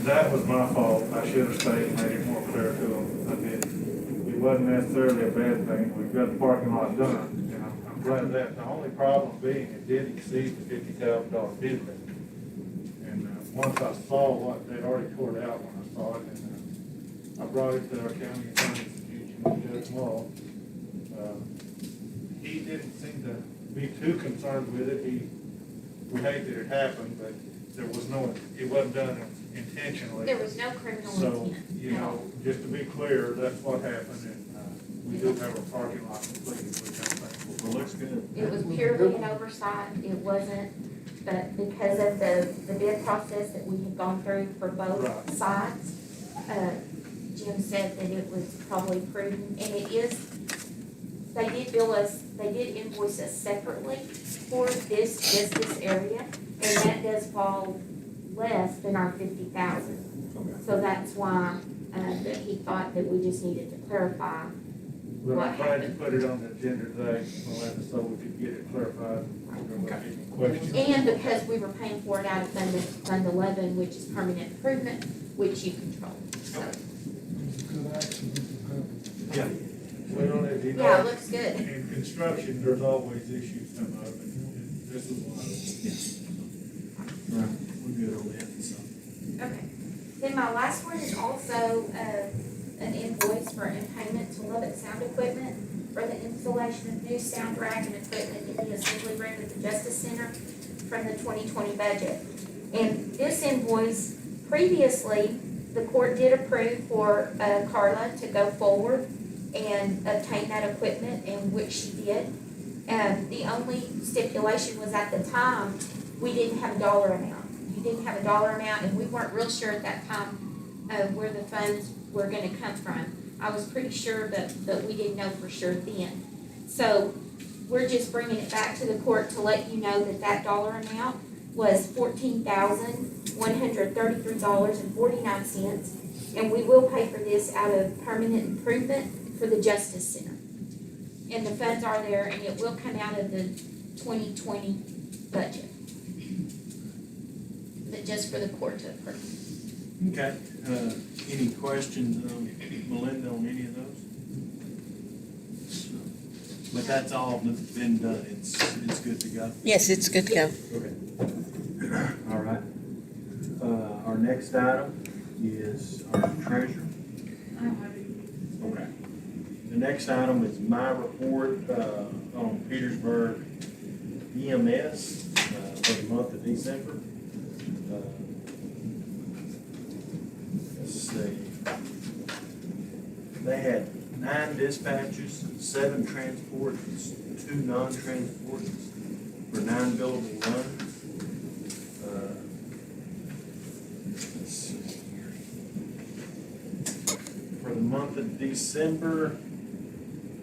that was my fault. I should have stayed and made it more clear to them. I did. It wasn't necessarily a bad thing. We've got the parking lot done, and I'm glad of that. The only problem being it did exceed the $50,000 bid limit. And once I saw what they'd already poured out when I saw it, and I brought it to our county attorney's attention, Judge Morrow. He didn't seem to be too concerned with it. We hate that it happened, but there was no, it wasn't done intentionally. There was no criminal So, intent. you know, just to be clear, that's what happened, and we do have a parking lot completed, which I think Well, looks good. It was purely an oversight. It wasn't, but because of the bid process that we had gone through for both Right. sides, Jim said that it was probably prudent, and it is, they did invoice us separately for this, just this area, and that does fall less than our 50,000. So that's why, that he thought that we just needed to clarify. But What I'm glad you happened? put it on the agenda today, Melinda, so we could get it clarified. Questions? And because we were paying for it out of Fund 11, which is permanent improvement, which you control. So, Good action, Mr. Pepper. Yeah. Well, as you yeah, it know, looks good. in construction, there's always issues come up, and this is one of them. Right, we're good on that, so. Okay. Then my last one is also, an invoice for a payment to Lubbock Sound Equipment for the installation of new sound rack and equipment in the assembly room at the Justice Center from the 2020 budget. And this invoice, previously, the court did approve for Carla to go forward and obtain that equipment, and which she did. The only stipulation was at the time, we didn't have a dollar amount. You didn't have a dollar amount, and we weren't real sure at that time where the funds were gonna come from. I was pretty sure, but we didn't know for sure then. So we're just bringing it back to the court to let you know that that dollar amount was $14,133.49. And we will pay for this out of permanent improvement for the Justice Center. And the funds are there, and it will come out of the 2020 budget. But just for the court to approve. Okay, any questions, Melinda, on any of those? But that's all that's been done, it's good to go? Yes, it's good to go. Okay. All right. Our next item is our treasurer. Okay. The next item is my report, on Petersburg EMS, for the month of December. Let's see. They had 9 dispatches, 7 transports, 2 non-transports for 9 billable runs. Let's see here. For the month of December,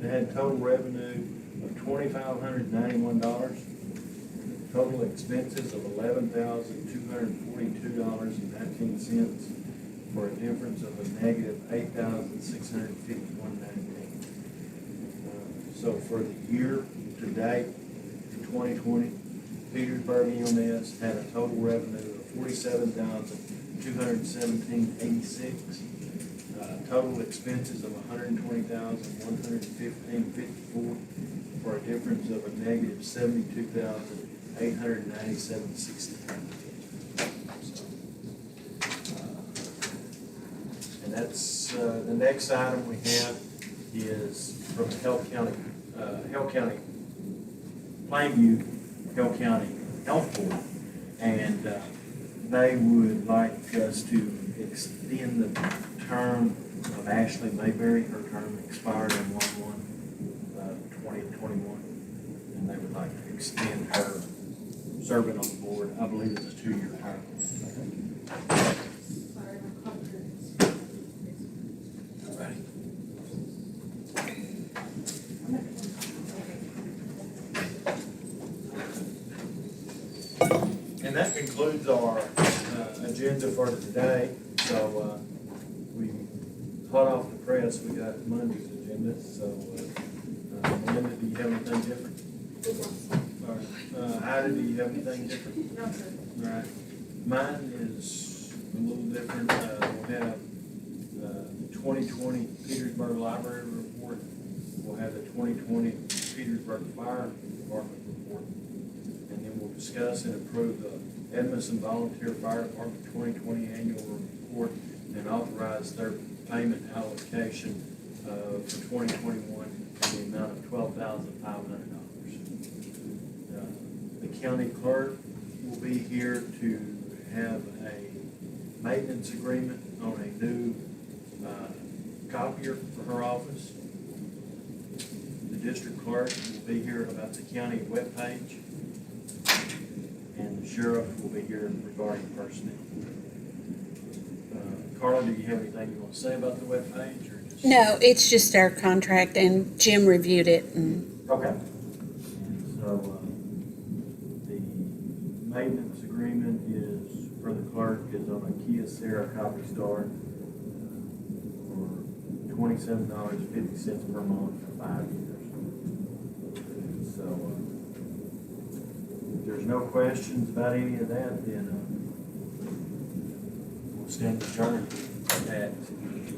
they had total revenue of $2,591. Total expenses of $11,242.19 for a difference of a negative $8,651.19. So for the year to date, in 2020, Petersburg EMS had a total revenue of $47,217.86. Total expenses of $120,115.54 for a difference of a negative $72,897.60. And that's, the next item we have is from the Hill County, Plainview Hill County Health Board. And they would like us to extend the term of Ashley Mayberry. Her term expired on 1/1/2021. And they would like to extend her serving on the board. I believe it's a 2-year term. Ready? And that concludes our agenda for today. So we hot off the press, we got Monday's agenda. So Melinda, do you have anything different? All right. Ida, do you have anything different? No, sir. All right. Mine is a little different, we'll have, the 2020 Petersburg Library Report. We'll have the 2020 Petersburg Fire Department Report. And then we'll discuss and approve the Edmondson Volunteer Fire Department 2020 Annual Report and authorize their payment allocation, for 2021 in the amount of $12,500. The county clerk will be here to have a maintenance agreement on a new copier for her office. The district clerk will be here about the county webpage. And the sheriff will be here regarding personnel. Carla, do you have anything you want to say about the webpage or just? No, it's just our contract, and Jim reviewed it, and Okay. And so, the maintenance agreement is, for the clerk, is on a Kia Sierra Copy Star for $27.50 per month for 5 years. So, if there's no questions about any of that, then, we'll stand adjourned at